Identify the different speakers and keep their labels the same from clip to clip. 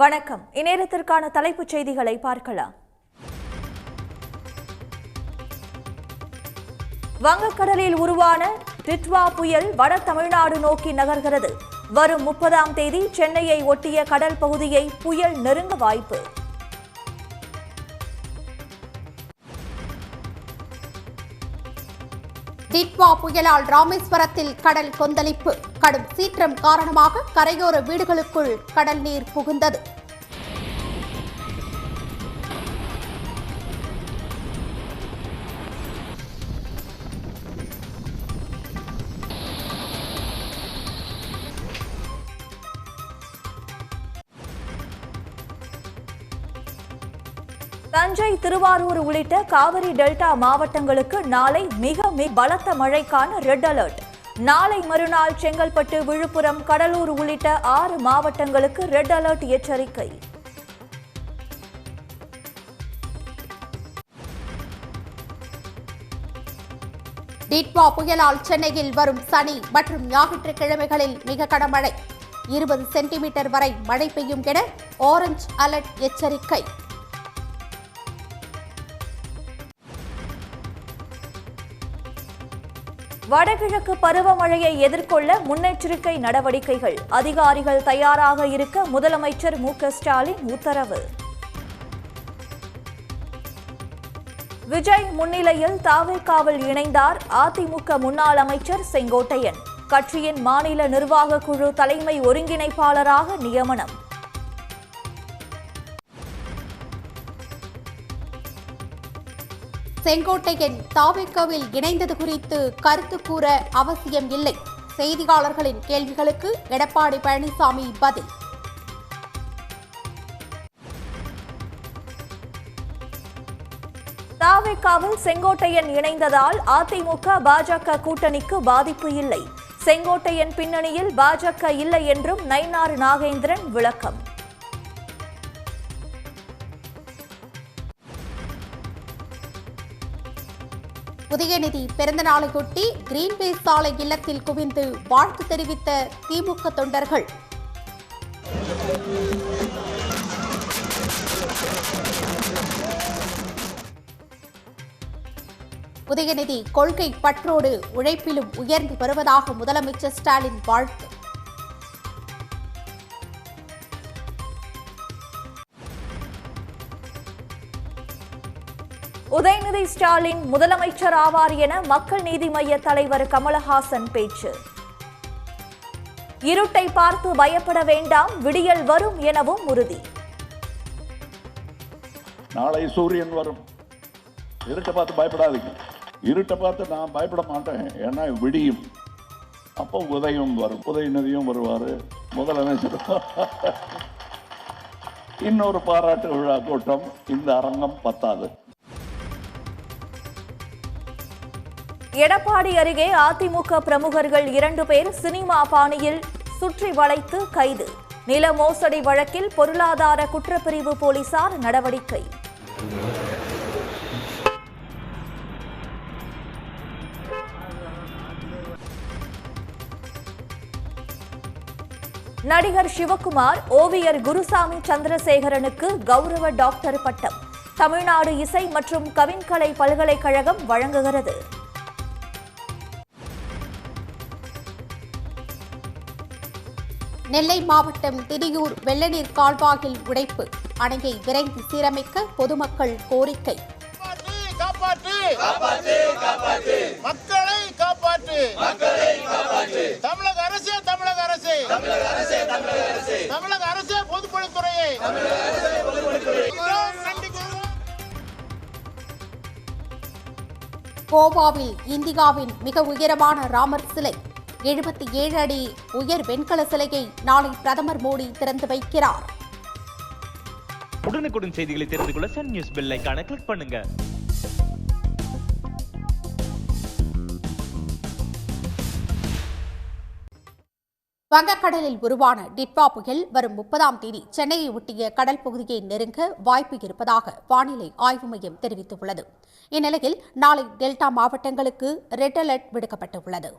Speaker 1: வணக்கம். இந்நேரத்திற்கான தலைப்புச் செய்திகளை பார்க்கலாம். வங்கக்கடலில் உருவான டிட்வா புயல் வட தமிழ்நாடு நோக்கி நகர்கிறது. வரும் 30ஆம் தேதி சென்னையை ஒட்டிய கடல் பகுதியை புயல் நெருங்க வாய்ப்பு.
Speaker 2: டிட்வா புயலால் ராமேஸ்வரத்தில் கடல் கொந்தளிப்பு. கடும் சீற்றம் காரணமாக கரையோர வீடுகளுக்குள் கடல் நீர் புகுந்தது.
Speaker 1: தஞ்சை, திருவாரூர் உள்ளிட்ட காவிரி டெல்டா மாவட்டங்களுக்கு நாளை மிக பலத்த மழைக்கான ரெட் அலர்ட். நாளை மறுநாள் செங்கல்பட்டு, விழுப்புரம், கடலூர் உள்ளிட்ட 6 மாவட்டங்களுக்கு ரெட் அலர்ட் எச்சரிக்கை.
Speaker 2: டிட்வா புயலால் சென்னையில் வரும் சனி மற்றும் ஞாயிற்றுக்கிழமைகளில் மிக கனமழை. 20 சென்டிமீட்டர் வரை மழை பெய்யும் என ஆரஞ்ச் அலர்ட் எச்சரிக்கை.
Speaker 1: வடகிழக்கு பருவமழையை எதிர்கொள்ள முன்னெச்சரிக்கை நடவடிக்கைகள். அதிகாரிகள் தயாராக இருக்க முதலமைச்சர் மு.க.ஸ்டாலின் உத்தரவு. விஜய் முன்னிலையில் தாவேகாவில் இணைந்தார் அதிமுக முன்னாள் அமைச்சர் செங்கோட்டையன். கட்சியின் மாநில நிர்வாக குழு தலைமை ஒருங்கிணைப்பாளராக நியமனம்.
Speaker 2: செங்கோட்டையன் தாவேகாவில் இணைந்தது குறித்து கருத்து கூற அவசியம் இல்லை. செய்தியாளர்களின் கேள்விகளுக்கு எடப்பாடி பழனிசாமி பதில்.
Speaker 1: தாவேகாவில் செங்கோட்டையன் இணைந்ததால் அதிமுக பாஜக கூட்டணிக்கு பாதிப்பு இல்லை. செங்கோட்டையன் பின்னணியில் பாஜக இல்லை என்றும் நயினார் நாகேந்திரன் விளக்கம்.
Speaker 2: உதயநிதி பிறந்தநாளையொட்டி கிரீன்வேஸ் சாலை இல்லத்தில் குவிந்து வாழ்த்து தெரிவித்த திமுக தொண்டர்கள். உதயநிதி கொள்கை பற்றோடு உழைப்பிலும் உயர்ந்து வருவதாக முதலமைச்சர் ஸ்டாலின் வாழ்த்து.
Speaker 1: உதயநிதி ஸ்டாலின் முதலமைச்சர் ஆவார் என மக்கள் நீதி மய்ய தலைவர் கமலஹாசன் பேச்சு. இருட்டை பார்த்து பயப்பட வேண்டாம், விடியல் வரும் எனவும் உறுதி.
Speaker 3: நாளை சூரியன் வரும், இருட்டை பார்த்து பயப்படாதீங்க. இருட்டை பார்த்து நான் பயப்பட மாட்டேன், ஏன்னா விடியும், அப்போ உதயம் வரும். உதயநிதியும் வருவார், முதலமைச்சர். இன்னொரு பாராட்டு விழா கூட்டம், இந்த அரங்கம் பத்தாது.
Speaker 1: எடப்பாடி அருகே அதிமுக பிரமுகர்கள் 2 பேர் சினிமா பாணியில் சுற்றி வளைத்து கைது. நில மோசடி வழக்கில் பொருளாதார குற்றப்பிரிவு போலீசார் நடவடிக்கை. நடிகர் சிவகுமார், ஓவியர் குருசாமி சந்திரசேகரனுக்கு கௌரவ டாக்டர் பட்டம் தமிழ்நாடு இசை மற்றும் கவின்கலை பல்கலைக்கழகம் வழங்குகிறது.
Speaker 2: நெல்லை மாவட்டம் திடியூர் வெள்ளநீர் கால்வாயில் உடைப்பு. அணையை விரைந்து சீரமைக்க பொதுமக்கள் கோரிக்கை.
Speaker 4: மக்களை காப்பாற்று, தமிழக அரசே, தமிழக அரசே, தமிழக அரசே, பொதுப்பணித்துறையை
Speaker 2: கோவாவில் இந்தியாவின் மிக உயரமான ராமர் சிலை 77 அடி உயர் வெண்கல சிலையை நாளை பிரதமர் மோடி திறந்து வைக்கிறார்.
Speaker 5: உடனுக்குடன் செய்திகளை தெரிந்து கொள்ள சன் நியூஸ் பெல் ஐகானை கிளிக் பண்ணுங்க.
Speaker 2: வங்கக்கடலில் உருவான டிட்வா புயல் வரும் 30ஆம் தேதி சென்னையை ஒட்டிய கடல் பகுதியை நெருங்க வாய்ப்பு இருப்பதாக வானிலை ஆய்வு மையம் தெரிவித்துள்ளது. இந்நிலையில் நாளை டெல்டா மாவட்டங்களுக்கு ரெட் அலர்ட் விடுக்கப்பட்டுள்ளது.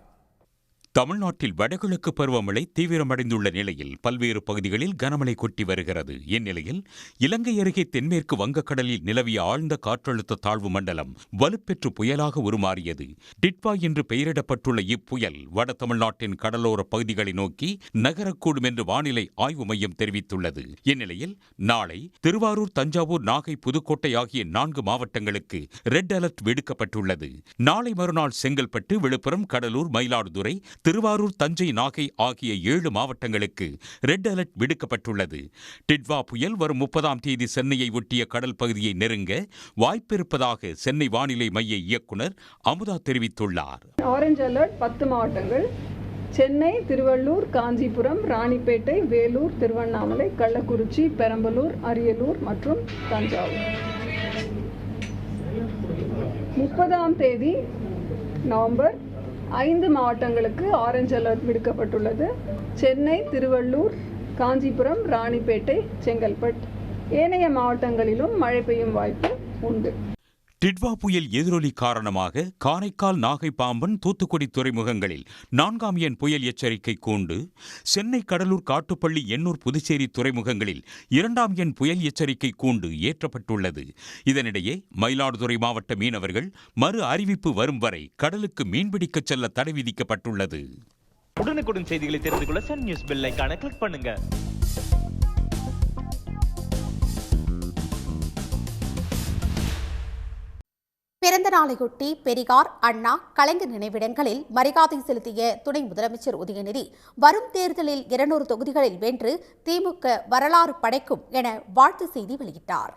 Speaker 6: தமிழ்நாட்டில் வடகிழக்கு பருவமழை தீவிரமடைந்துள்ள நிலையில் பல்வேறு பகுதிகளில் கனமழை கொட்டி வருகிறது. இந்நிலையில் இலங்கை அருகே தென்மேற்கு வங்கக்கடலில் நிலவிய ஆழ்ந்த காற்றழுத்த தாழ்வு மண்டலம் வலுப்பெற்று புயலாக உருமாறியது. டிட்வா என்று பெயரிடப்பட்டுள்ள இப்புயல் வட தமிழ்நாட்டின் கடலோர பகுதிகளை நோக்கி நகரக்கூடும் என்று வானிலை ஆய்வு மையம் தெரிவித்துள்ளது. இந்நிலையில் நாளை திருவாரூர், தஞ்சாவூர், நாகை, புதுக்கோட்டை ஆகிய 4 மாவட்டங்களுக்கு ரெட் அலர்ட் விடுக்கப்பட்டுள்ளது. நாளை மறுநாள் செங்கல்பட்டு, விழுப்புரம், கடலூர், மயிலாடுதுறை, திருவாரூர், தஞ்சை, நாகை ஆகிய 7 மாவட்டங்களுக்கு ரெட் அலர்ட் விடுக்கப்பட்டுள்ளது. டிட்வா புயல் வரும் 30ஆம் தேதி சென்னையை ஒட்டிய கடல் பகுதியை நெருங்க வாய்ப்பிருப்பதாக சென்னை வானிலை மைய இயக்குனர் அமுதா தெரிவித்துள்ளார்.
Speaker 7: ஆரஞ்சு அலர்ட் 10 மாவட்டங்கள்: சென்னை, திருவள்ளூர், காஞ்சிபுரம், ராணிப்பேட்டை, வேலூர், திருவண்ணாமலை, கள்ளக்குறிச்சி, பெரம்பலூர், அரியலூர் மற்றும் தஞ்சாவூர். 30ஆம் தேதி நவம்பர் 5 மாவட்டங்களுக்கு ஆரஞ்சு அலர்ட் விடுக்கப்பட்டுள்ளது. சென்னை, திருவள்ளூர், காஞ்சிபுரம், ராணிப்பேட்டை, செங்கல்பட்டு. ஏனைய மாவட்டங்களிலும் மழை பெய்யும் வாய்ப்பு உண்டு.
Speaker 6: டிட்வா புயல் எதிரொலி காரணமாக காரைக்கால், நாகை, பாம்பன், தூத்துக்குடி துறைமுகங்களில் 4ஆம் எண் புயல் எச்சரிக்கை கூண்டு, சென்னை, கடலூர், காட்டுப்பள்ளி, எண்ணூர், புதுச்சேரி துறைமுகங்களில் 2ஆம் எண் புயல் எச்சரிக்கை கூண்டு ஏற்றப்பட்டுள்ளது. இதனிடையே மயிலாடுதுறை மாவட்ட மீனவர்கள் மறு அறிவிப்பு வரும் வரை கடலுக்கு மீன்பிடிக்க செல்ல தடை விதிக்கப்பட்டுள்ளது.
Speaker 5: உடனுக்குடன் செய்திகளை தெரிந்து கொள்ள சன் நியூஸ் பெல் ஐகானை கிளிக் பண்ணுங்க.
Speaker 2: பிறந்த நாளையொட்டி பெரியார், அண்ணா, கலைஞர் நினைவிடங்களில் மரியாதை செலுத்திய துணை முதலமைச்சர் உதயநிதி வரும் தேர்தலில் 200 தொகுதிகளில் வென்று திமுக வரலாறு படைக்கும் என வாழ்த்து செய்தி வெளியிட்டார்.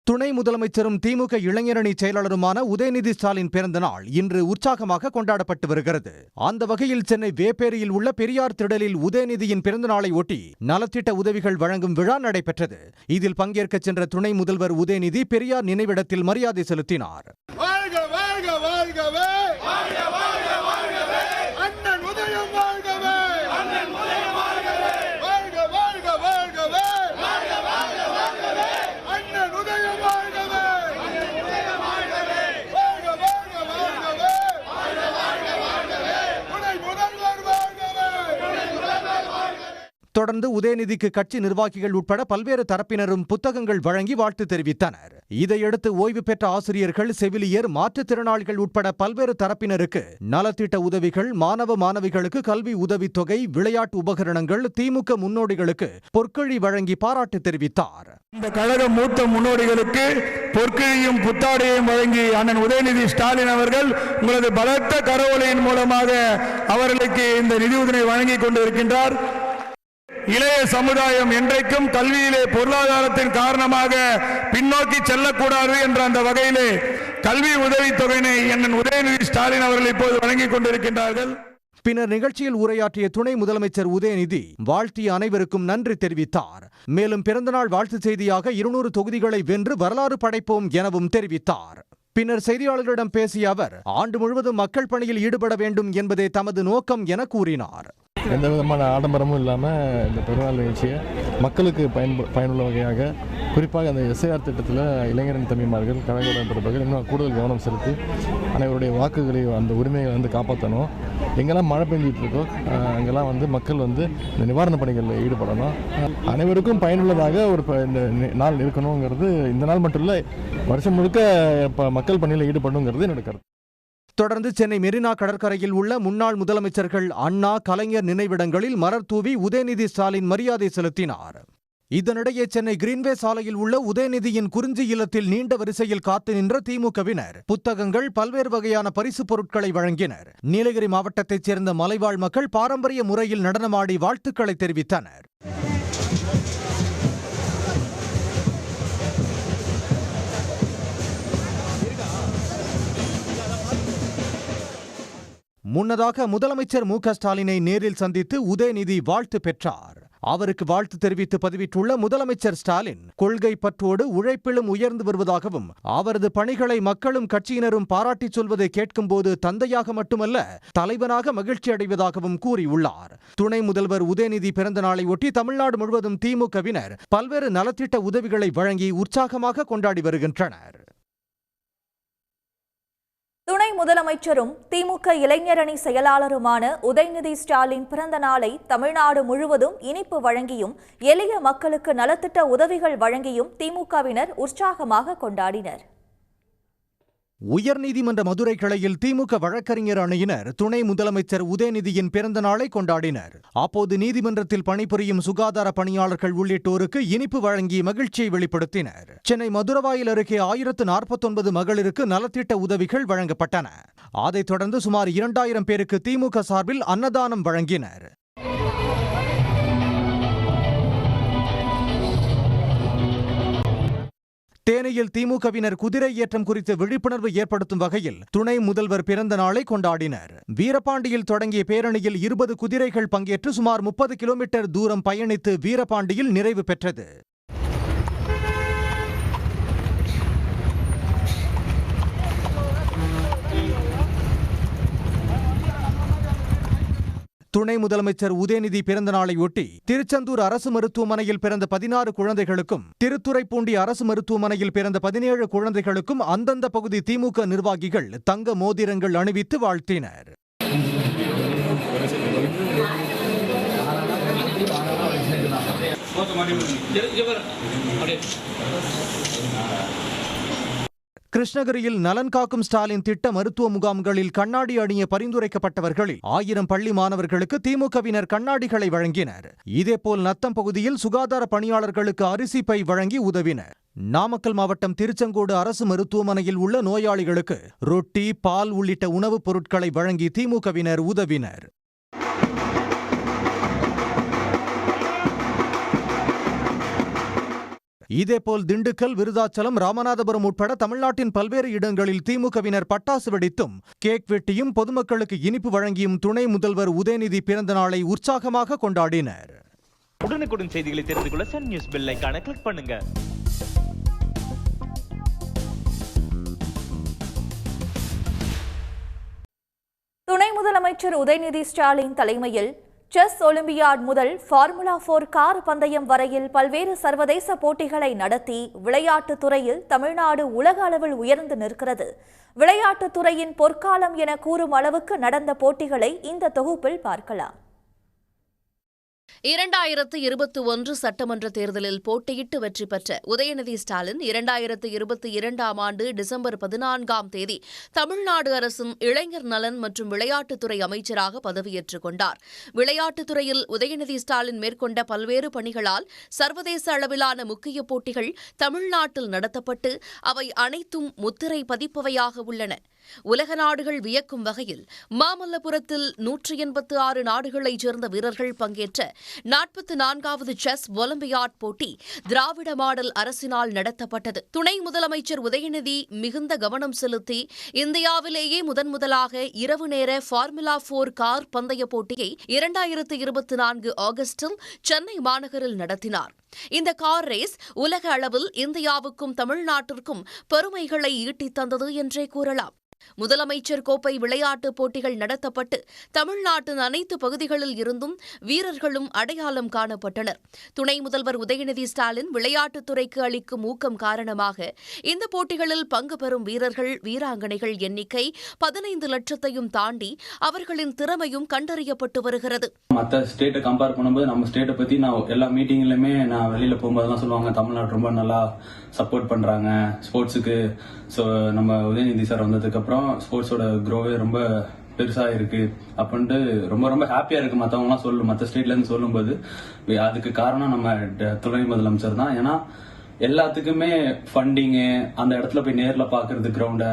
Speaker 8: துணை முதலமைச்சரும் திமுக இளைஞரணி செயலாளருமான உதயநிதி ஸ்டாலின் பிறந்த நாள் இன்று உற்சாகமாக கொண்டாடப்பட்டு வருகிறது. அந்த வகையில் சென்னை வேப்பேரியில் உள்ள பெரியார் திடலில் உதயநிதியின் பிறந்த நாளை ஒட்டி நலத்திட்ட உதவிகள் வழங்கும் விழா நடைபெற்றது. இதில் பங்கேற்க சென்ற துணை முதல்வர் உதயநிதி பெரியார் நினைவிடத்தில் மரியாதை செலுத்தினார். தொடர்ந்து உதயநிதிக்கு கட்சி நிர்வாகிகள் உட்பட பல்வேறு தரப்பினரும் புத்தகங்கள் வழங்கி வாழ்த்து தெரிவித்தனர். இதையடுத்து ஓய்வு பெற்ற ஆசிரியர்கள், செவிலியர், மாற்றுத்திறனாளிகள் உட்பட பல்வேறு தரப்பினருக்கு நலத்திட்ட உதவிகள், மாணவ மாணவிகளுக்கு கல்வி உதவித்தொகை, விளையாட்டு உபகரணங்கள், திமுக முன்னோடிகளுக்கு பொற்கிழி வழங்கி பாராட்டு தெரிவித்தார்.
Speaker 9: இந்த கழக மூத்த முன்னோடிகளுக்கு பொற்கிழியும் புத்தாடையும் வழங்கி அண்ணன் உதயநிதி ஸ்டாலின் அவர்கள் உங்களது பலத்த கரவொலியின் மூலமாக அவர்களுக்கு இந்த நிதியுதவி வழங்கிக் கொண்டிருக்கின்றார். இளைய சமுதாயம் என்றைக்கும் கல்வியிலே பொருளாதாரத்தின் காரணமாக பின்னோக்கி செல்லக்கூடாது என்ற அந்த வகையிலே கல்வி உதவித்தொகையினை அண்ணன் உதயநிதி ஸ்டாலின் அவர்கள் இப்போது வழங்கிக் கொண்டிருக்கின்றார்கள்.
Speaker 8: பின்னர் நிகழ்ச்சியில் உரையாற்றிய துணை முதலமைச்சர் உதயநிதி வாழ்த்திய அனைவருக்கும் நன்றி தெரிவித்தார். மேலும் பிறந்தநாள் வாழ்த்து செய்தியாக 200 தொகுதிகளை வென்று வரலாறு படைப்போம் எனவும் தெரிவித்தார். பின்னர் செய்தியாளர்களிடம் பேசிய அவர் ஆண்டு முழுவதும் மக்கள் பணியில் ஈடுபட வேண்டும் என்பதே தமது நோக்கம் என கூறினார்.
Speaker 10: எந்த விதமான ஆடம்பரமும் இல்லாமல் இந்த பெருநாள் நிகழ்ச்சியை மக்களுக்கு பயனுள்ள வகையாக, குறிப்பாக அந்த எஸ்ஐஆர் திட்டத்தில் இளைஞரின் தம்பிமார்கள், கழக உடன்பிறப்புகள் இன்னும் கூடுதல் கவனம் செலுத்தி அனைவருடைய வாக்குகளை, அந்த உரிமையை காப்பாற்றணும். எங்கெல்லாம் மழை பெஞ்சிட்டு இருக்கோ அங்கெல்லாம் மக்கள் இந்த நிவாரண பணிகளில் ஈடுபடணும். அனைவருக்கும் பயனுள்ளதாக ஒரு இந்த நாள் இருக்கணுங்கிறது இந்த நாள் மட்டும் இல்லை, வருஷம் முழுக்க மக்கள் பணியில் ஈடுபடணுங்கிறது என்னோட கருத்து.
Speaker 8: தொடர்ந்து சென்னை மெரினா கடற்கரையில் உள்ள முன்னாள் முதலமைச்சர்கள் அண்ணா, கலைஞர் நினைவிடங்களில் மலர் தூவி உதயநிதி ஸ்டாலின் மரியாதை செலுத்தினார். இதனிடையே சென்னை கிரீன்வே சாலையில் உள்ள உதயநிதியின் குறிஞ்சி இல்லத்தில் நீண்ட வரிசையில் காத்து நின்ற திமுகவினர் புத்தகங்கள், பல்வேறு வகையான பரிசு பொருட்களை வழங்கினர். நீலகிரி மாவட்டத்தைச் சேர்ந்த மலைவாழ் மக்கள் பாரம்பரிய முறையில் நடனமாடி வாழ்த்துக்களை தெரிவித்தனர். முன்னதாக முதலமைச்சர் மு.க. ஸ்டாலினை நேரில் சந்தித்து உதயநிதி வாழ்த்து பெற்றார். அவருக்கு வாழ்த்து தெரிவித்து பதிவிட்டுள்ள முதலமைச்சர் ஸ்டாலின் கொள்கை பற்றோடு உழைப்பிலும் உயர்ந்து வருவதாகவும், அவரது பணிகளை மக்களும் கட்சியினரும் பாராட்டிச் சொல்வதை கேட்கும்போது தந்தையாக மட்டுமல்ல தலைவனாக மகிழ்ச்சி அடைவதாகவும் கூறியுள்ளார். துணை முதல்வர் உதயநிதி பிறந்த நாளை ஒட்டி தமிழ்நாடு முழுவதும் திமுகவினர் பல்வேறு நலத்திட்ட உதவிகளை வழங்கி உற்சாகமாக கொண்டாடி வருகின்றனர்.
Speaker 1: துணை முதலமைச்சரும் திமுக இளைஞரணி செயலாளருமான உதயநிதி ஸ்டாலின் பிறந்த நாளை தமிழ்நாடு முழுவதும் இனிப்பு வழங்கியும் எளிய மக்களுக்கு நலத்திட்ட உதவிகள் வழங்கியும் திமுகவினர் உற்சாகமாக கொண்டாடினர்.
Speaker 8: உயர்நீதிமன்ற மதுரை கிளையில் திமுக வழக்கறிஞர் அணியினர் துணை முதலமைச்சர் உதயநிதியின் பிறந்த நாளை கொண்டாடினர். அப்போது நீதிமன்றத்தில் பணிபுரியும் சுகாதார பணியாளர்கள் உள்ளிட்டோருக்கு இனிப்பு வழங்கி மகிழ்ச்சியை வெளிப்படுத்தினர். சென்னை மதுரவாயில் அருகே 1049 மகளிருக்கு நலத்திட்ட உதவிகள் வழங்கப்பட்டன. அதைத் தொடர்ந்து சுமார் 2000 பேருக்கு திமுக சார்பில் அன்னதானம் வழங்கினர். தேனியில் திமுகவினர் குதிரை ஏற்றம் குறித்து விழிப்புணர்வு ஏற்படுத்தும் வகையில் துணை முதல்வர் பிறந்த நாளை கொண்டாடினர். வீரபாண்டியில் தொடங்கிய பேரணியில் 20 குதிரைகள் பங்கேற்று சுமார் 30 கிலோமீட்டர் தூரம் பயணித்து வீரபாண்டியில் நிறைவு பெற்றது. துணை முதலமைச்சர் உதயநிதி பிறந்த நாளையொட்டி திருச்செந்தூர் அரசு மருத்துவமனையில் பிறந்த 16 குழந்தைகளுக்கும் திருத்துறைப்பூண்டி அரசு மருத்துவமனையில் பிறந்த 17 குழந்தைகளுக்கும் அந்தந்த பகுதி திமுக நிர்வாகிகள் தங்க மோதிரங்கள் அணிவித்து வாழ்த்தினர். கிருஷ்ணகிரியில் நலன் காக்கும் ஸ்டாலின் திட்ட மருத்துவ முகாம்களில் கண்ணாடி அணிய பரிந்துரைக்கப்பட்டவர்களில் 1000 பள்ளி மாணவர்களுக்கு திமுகவினர் கண்ணாடிகளை வழங்கினர். இதேபோல் நத்தம் பகுதியில் சுகாதார பணியாளர்களுக்கு அரிசி பை வழங்கி உதவினர். நாமக்கல் மாவட்டம் திருச்செங்கோடு அரசு மருத்துவமனையில் உள்ள நோயாளிகளுக்கு ரொட்டி, பால் உள்ளிட்ட உணவுப் பொருட்களை வழங்கி திமுகவினர் உதவினர். இதேபோல் திண்டுக்கல், விருதாச்சலம், ராமநாதபுரம் உட்பட தமிழ்நாட்டின் பல்வேறு இடங்களில் திமுகவினர் பட்டாசு வெடித்தும் கேக் வெட்டியும் பொதுமக்களுக்கு இனிப்பு வழங்கியும் துணை முதல்வர் உதயநிதி பிறந்த நாளை உற்சாகமாக கொண்டாடினர்.
Speaker 5: உடனுக்குடன் செய்திகளை தெரிந்து கொள்ள சன் நியூஸ் பெல் ஐகானை கிளிக் பண்ணுங்க.
Speaker 1: துணை முதலமைச்சர் உதயநிதி ஸ்டாலின் தலைமையில் செஸ் ஒலிம்பியாட் முதல் ஃபார்முலா 4 கார் பந்தயம் வரையில் பல்வேறு சர்வதேச போட்டிகளை நடத்தி விளையாட்டுத் துறையில் தமிழ்நாடு உலக அளவில் உயர்ந்து நிற்கிறது. விளையாட்டுத் துறையின் பொற்காலம் என கூறும் அளவுக்கு நடந்த போட்டிகளை இந்த தொகுப்பில் பார்க்கலாம்.
Speaker 11: 2021 சட்டமன்ற தேர்தலில் போட்டியிட்டு வெற்றி பெற்ற உதயநிதி ஸ்டாலின் 2022ஆம் ஆண்டு டிசம்பர் 14ஆம் தேதி தமிழ்நாடு அரசின் இளைஞர் நலன் மற்றும் விளையாட்டுத்துறை அமைச்சராக பதவியேற்றுக் கொண்டார். விளையாட்டுத்துறையில் உதயநிதி ஸ்டாலின் மேற்கொண்ட பல்வேறு பணிகளால் சர்வதேச அளவிலான முக்கிய போட்டிகள் தமிழ்நாட்டில் நடத்தப்பட்டு அவை அனைத்தும் முத்திரை பதிப்பவையாக உள்ளன. உலக நாடுகள் வியக்கும் வகையில் மாமல்லபுரத்தில் 186 நாடுகளைச் சேர்ந்த வீரர்கள் பங்கேற்ற 44வது செஸ் ஒலிம்பியாட் போட்டி திராவிட மாடல் அரசினால் நடத்தப்பட்டது. துணை முதலமைச்சர் உதயநிதி மிகுந்த கவனம் செலுத்தி இந்தியாவிலேயே முதன்முதலாக இரவு நேர ஃபார்முலா 4 கார் பந்தய போட்டியை 2024 ஆகஸ்டில் சென்னை மாநகரில் நடத்தினார். இந்த கார் ரேஸ் உலக அளவில் இந்தியாவுக்கும் தமிழ்நாட்டிற்கும் பெருமைகளை ஈட்டித் தந்தது என்றே கூறலாம். முதலமைச்சர் கோப்பை விளையாட்டுப் போட்டிகள் நடத்தப்பட்டு தமிழ்நாட்டின் அனைத்து பகுதிகளில் இருந்தும் வீரர்களும் அடையாளம் காணப்பட்டனர். துணை முதல்வர் உதயநிதி ஸ்டாலின் விளையாட்டுத்துறைக்கு அளிக்கும் ஊக்கம் காரணமாக இந்த போட்டிகளில் பங்கு பெறும் வீரர்கள், வீராங்கனைகள் எண்ணிக்கை 15 லட்சத்தையும் தாண்டி அவர்களின் திறமையும் கண்டறியப்பட்டு வருகிறது.
Speaker 12: மற்ற ஸ்டேட்டை கம்பேர் பண்ணும்போது நம்ம ஸ்டேட்டை பத்தி நான் எல்லா மீட்டிங்லயுமே நான் வெளியில போகும்போதெல்லாம் சொல்லுவாங்க, தமிழ்நாடு ரொம்ப நல்லா சப்போர்ட் பண்றாங்க ஸ்போர்ட்ஸுக்கு. ஸோ நம்ம உதயநிதி சார் வந்ததுக்கு அப்புறம் ஸ்போர்ட்ஸோட க்ரோவே ரொம்ப பெருசா இருக்கு அப்படின்ட்டு ரொம்ப ரொம்ப ஹாப்பியா இருக்கு. மற்ற ஸ்டேட்ல இருந்து சொல்லும்போது அதுக்கு காரணம் நம்ம துணை முதலமைச்சர் தான். ஏன்னா எல்லாத்துக்குமே ஃபண்டிங்கு, அந்த இடத்துல போய் நேர்ல பாக்குறது கிரவுண்ட.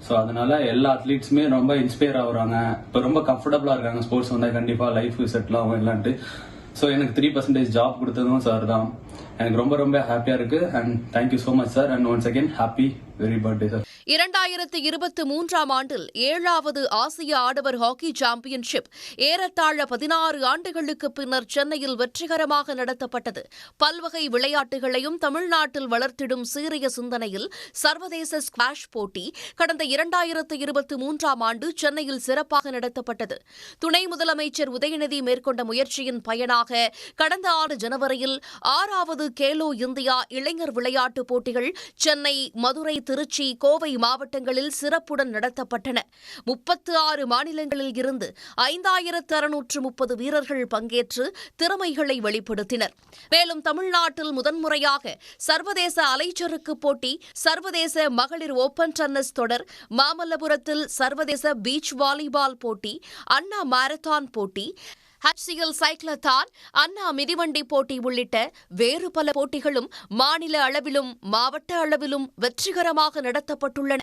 Speaker 12: ஸோ அதனால எல்லா அத்லீட்ஸுமே ரொம்ப இன்ஸ்பயர் ஆகுறாங்க. இப்போ ரொம்ப கம்ஃபர்டபுளா இருக்காங்க. ஸ்போர்ட்ஸ் வந்தா கண்டிப்பா லைஃப் செட்டில் ஆகும் இல்லான்ட்டு. ஸோ எனக்கு 3% ஜாப் கொடுத்ததும் சார் தான். எனக்கு ரொம்ப ரொம்ப ஹாப்பியா இருக்கு. And thank you so much sir. And once again happy very birthday sir.
Speaker 11: 2023ஆம் ஆண்டில் 7வது ஆசிய ஆடவர் ஹாக்கி சாம்பியன்ஷிப் ஏறத்தாழ 16 ஆண்டுகளுக்கு பின்னர் சென்னையில் வெற்றிகரமாக நடத்தப்பட்டது. பல்வகை விளையாட்டுகளையும் தமிழ்நாட்டில் வளர்த்திடும் சீரிய சிந்தனையில் சர்வதேச ஸ்குவாஷ் போட்டி கடந்த 2023ஆம் ஆண்டு சென்னையில் சிறப்பாக நடத்தப்பட்டது. துணை முதலமைச்சர் உதயநிதி மேற்கொண்ட முயற்சியின் பயனாக கடந்த ஆண்டு ஜனவரியில் 6வது முதலாவது கேலோ இந்தியா இளைஞர் விளையாட்டுப் போட்டிகள் சென்னை, மதுரை, திருச்சி, கோவை மாவட்டங்களில் சிறப்புடன் நடத்தப்பட்டன. 36 மாநிலங்களில் இருந்து 5630 வீரர்கள் பங்கேற்று திறமைகளை வெளிப்படுத்தினர். மேலும் தமிழ்நாட்டில் முதன்முறையாக சர்வதேச அலைச்சறுக்கு போட்டி, சர்வதேச மகளிர் ஓபன் டென்னிஸ் தொடர், மாமல்லபுரத்தில் சர்வதேச பீச் வாலிபால் போட்டி, அண்ணா மாரத்தான் போட்டி, HCL சைக்ளத்தான், அண்ணா மிதிவண்டி போட்டி உள்ளிட்ட வேறு பல போட்டிகளும் மாநில அளவிலும் மாவட்ட அளவிலும் வெற்றிகரமாக நடத்தப்பட்டுள்ளன.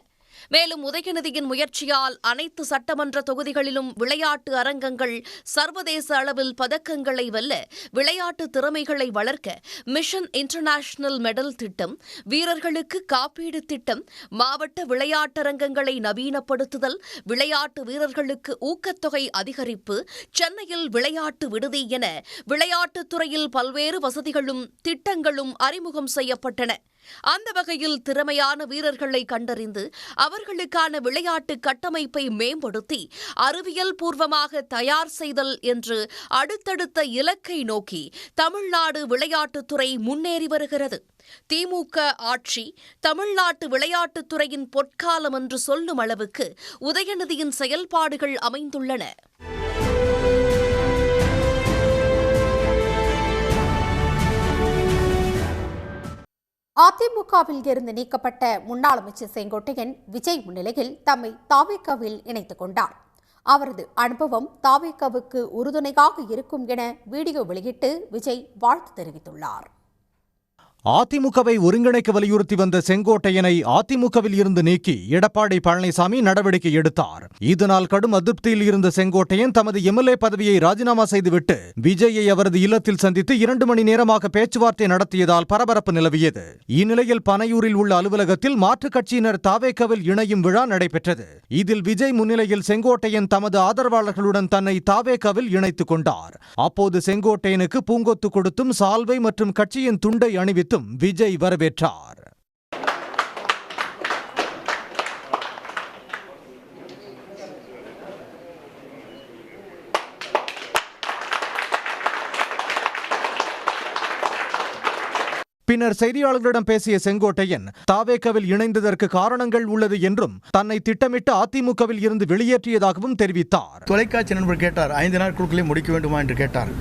Speaker 11: மேலும் உதயநிதியின் முயற்சியால் அனைத்து சட்டமன்ற தொகுதிகளிலும் விளையாட்டு அரங்கங்கள் சர்வதேச அளவில் பதக்கங்களை வெல்ல, விளையாட்டு திறமைகளை வளர்க்க மிஷன் இன்டர்நேஷனல் மெடல் திட்டம், வீரர்களுக்கு காப்பீடு திட்டம், மாவட்ட விளையாட்டரங்கங்களை நவீனப்படுத்துதல், விளையாட்டு வீரர்களுக்கு ஊக்கத்தொகை அதிகரிப்பு, சென்னையில் விளையாட்டு விடுதி என விளையாட்டுத் துறையில் பல்வேறு வசதிகளும் திட்டங்களும் அறிமுகம் செய்யப்பட்டன. அந்த வகையில் திறமையான வீரர்களை கண்டறிந்து அவர்களுக்கான விளையாட்டு கட்டமைப்பை மேம்படுத்தி அறிவியல் பூர்வமாக தயார் செய்தல் என்று அடுத்தடுத்த இலக்கை நோக்கி தமிழ்நாடு விளையாட்டுத்துறை முன்னேறி வருகிறது. திமுக ஆட்சி தமிழ்நாட்டு விளையாட்டுத் துறையின் பொற்காலம் என்று சொல்லும் அளவுக்கு உதயநிதியின் செயல்பாடுகள் அமைந்துள்ளன.
Speaker 2: அதிமுகவில் இருந்து நீக்கப்பட்ட முன்னாள் அமைச்சர் செங்கோட்டையன் விஜய் முன்னிலையில் தம்மை தாவேகாவில் இணைத்துக் கொண்டார். அவரது அனுபவம் தாவேகாவுக்கு உறுதுணையாக இருக்கும் என வீடியோ வெளியிட்டு விஜய் வாழ்த்து தெரிவித்துள்ளார்.
Speaker 8: அதிமுகவை ஒருங்கிணைக்க வலியுறுத்தி வந்த செங்கோட்டையனை அதிமுகவில் இருந்து நீக்கி எடப்பாடி பழனிசாமி நடவடிக்கை எடுத்தார். இதனால் கடும் அதிருப்தியில் இருந்த செங்கோட்டையன் தமது எம்எல்ஏ பதவியை ராஜினாமா செய்துவிட்டு விஜயை அவரது இல்லத்தில் சந்தித்து 2 மணி நேரமாக பேச்சுவார்த்தை நடத்தியதால் பரபரப்பு நிலவியது. இந்நிலையில் பனையூரில் உள்ள அலுவலகத்தில் மாற்றுக் கட்சியினர் தாவேகாவில் இணையும் விழா நடைபெற்றது. இதில் விஜய் முன்னிலையில் செங்கோட்டையன் தமது ஆதரவாளர்களுடன் தன்னை தாவேகாவில் இணைத்துக் கொண்டார். அப்போது செங்கோட்டையனுக்கு பூங்கொத்து கொடுத்தும் சால்வை மற்றும் கட்சியின் துண்டை அணிவித்து விஜய் வரவேற்றார். பின்னர் செய்தியாளர்களிடம் பேசிய செங்கோட்டையன் தாவேகாவில் இணைந்ததற்கு காரணங்கள் உள்ளது என்றும் தன்னை திட்டமிட்டு அதிமுகவில் இருந்து வெளியேற்றியதாகவும் தெரிவித்தார்.
Speaker 13: தொலைக்காட்சி நண்பர் கேட்டார், 5 நாட்களுக்குள்ளே முடிக்க வேண்டுமா என்று கேட்டார்.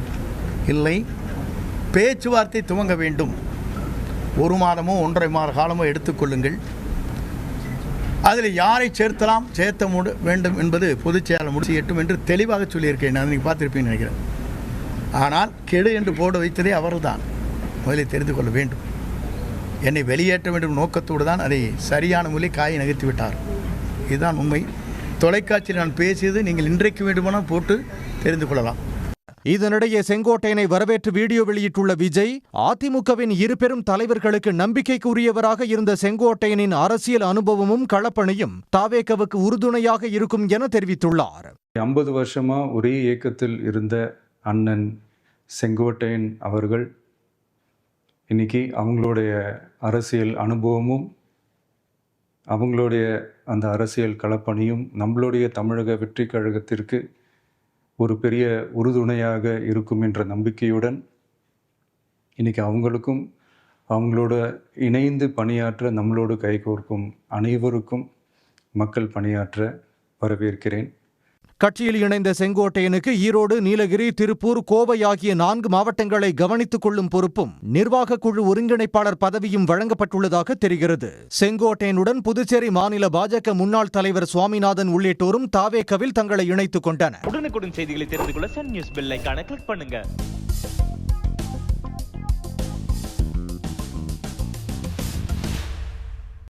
Speaker 13: இல்லை, பேச்சுவார்த்தை துவங்க வேண்டும். 1 மாதமோ 1.5 மாத காலமோ எடுத்துக்கொள்ளுங்கள். அதில் யாரை சேர்த்த வேண்டும் என்பது பொதுச் செயலாளர் முடிச்சு எட்டும் என்று தெளிவாக சொல்லியிருக்கேன். நான் நீங்கள் பார்த்துருப்பீங்கன்னு நினைக்கிறேன். ஆனால் கெடு என்று போட வைத்ததே அவர்தான். முதலில் தெரிந்து கொள்ள வேண்டும். என்னை வெளியேற்ற வேண்டும் நோக்கத்தோடு தான் அதை சரியான முறையில் காயை நகர்த்தி விட்டார். இதுதான் உண்மை. தொலைக்காட்சியில் நான் பேசியது நீங்கள் இன்றைக்கு வேண்டுமானால் போட்டு தெரிந்து கொள்ளலாம்.
Speaker 8: இதனிடையே செங்கோட்டையனை வரவேற்று வீடியோ வெளியிட்டுள்ள விஜய், அதிமுகவின் 2 பெரும் தலைவர்களுக்கு நம்பிக்கைக்குரியவராக இருந்த செங்கோட்டையனின் அரசியல் அனுபவமும் களப்பணியும் தாவேகாவுக்கு உறுதுணையாக இருக்கும் என தெரிவித்துள்ளார்.
Speaker 14: 50 வருஷமா ஒரே இயக்கத்தில் இருந்த அண்ணன் செங்கோட்டையன் அவர்கள் இன்னைக்கு அவங்களுடைய அரசியல் அனுபவமும் அவங்களுடைய அந்த அரசியல் களப்பணியும் நம்மளுடைய தமிழக வெற்றி கழகத்திற்கு ஒரு பெரிய உறுதுணையாக இருக்கும் என்ற நம்பிக்கையுடன் இன்னைக்கு அவங்களுக்கும் அவங்களோட இணைந்து பணியாற்ற நம்மளோடு கைகோர்க்கும் அனைவருக்கும் மக்கள் பணியாற்ற வரவேற்கிறேன்.
Speaker 8: கட்சியில் இணைந்த செங்கோட்டையனுக்கு ஈரோடு, நீலகிரி, திருப்பூர், கோவை ஆகிய 4 மாவட்டங்களை கவனித்துக் கொள்ளும் பொறுப்பும் நிர்வாக குழு ஒருங்கிணைப்பாளர் பதவியும் வழங்கப்பட்டுள்ளதாக தெரிகிறது. செங்கோட்டையனுடன் புதுச்சேரி மாநில பாஜக முன்னாள் தலைவர் சுவாமிநாதன் உள்ளிட்டோரும் தாவேகாவில் தங்களை இணைத்துக் கொண்டனர்.
Speaker 5: உடனுக்குடன் செய்திகளை தெரிந்து கொள்ள சன் நியூஸ் பெல் ஐகானை கிளிக் பண்ணுங்க.